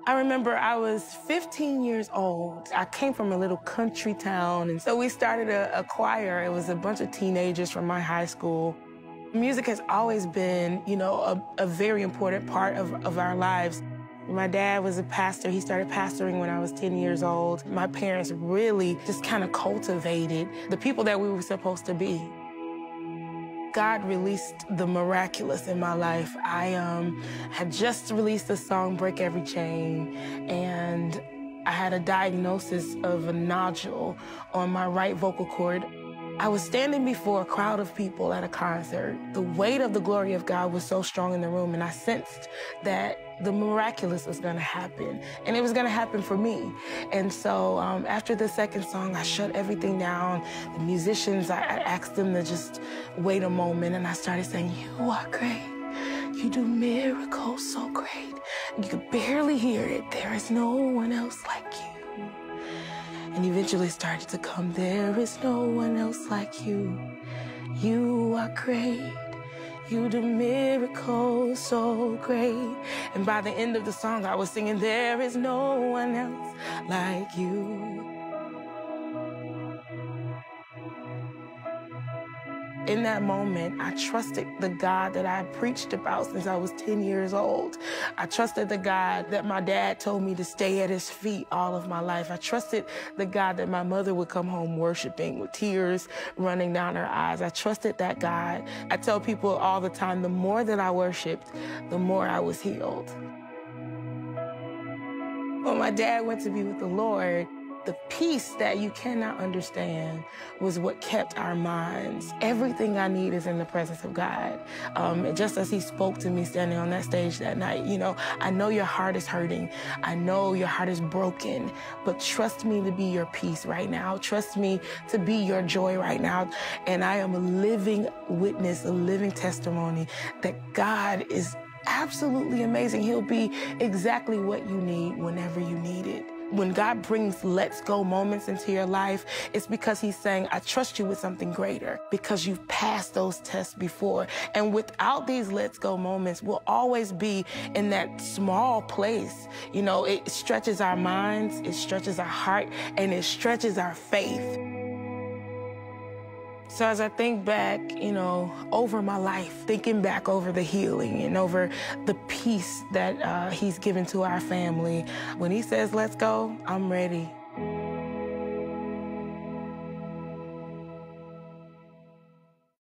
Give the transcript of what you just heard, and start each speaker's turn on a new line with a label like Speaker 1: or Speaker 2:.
Speaker 1: I remember I was 15 years old. I came from a little country town, and so we started a choir. It was a bunch of teenagers from my high school. Music has always been, you know, a very important part of our lives. My dad was a pastor. He started pastoring when I was 10 years old. My parents really just kind of cultivated the people that we were supposed to be. God released the miraculous in my life. I had just released the song, Break Every Chain, and I had a diagnosis of a nodule on my right vocal cord. I was standing before a crowd of people at a concert. The weight of the glory of God was so strong in the room, and I sensed that the miraculous was gonna happen, and it was gonna happen for me. And so after the second song, I shut everything down. The musicians, I asked them to just wait a moment, and I started saying, "You are great. You do miracles so great." You could barely hear it. There is no one else like you. And eventually started to come, there is no one else like you. You are great. You do miracles so great. And by the end of the song, I was singing, there is no one else like you. In that moment, I trusted the God that I preached about since I was 10 years old. I trusted the God that my dad told me to stay at his feet all of my life. I trusted the God that my mother would come home worshiping with tears running down her eyes. I trusted that God. I tell people all the time, the more that I worshiped, the more I was healed. When my dad went to be with the Lord, the peace that you cannot understand was what kept our minds. Everything I need is in the presence of God. Just as he spoke to me standing on that stage that night, you know, I know your heart is hurting. I know your heart is broken, but trust me to be your peace right now. Trust me to be your joy right now. And I am a living witness, a living testimony that God is absolutely amazing. He'll be exactly what you need whenever you need it. When God brings let's go moments into your life, it's because he's saying, I trust you with something greater because you've passed those tests before. And without these let's go moments, we'll always be in that small place. You know, it stretches our minds, it stretches our heart, and it stretches our faith. So as I think back, you know, over my life, thinking back over the healing and over the peace that he's given to our family, when he says, let's go, I'm ready.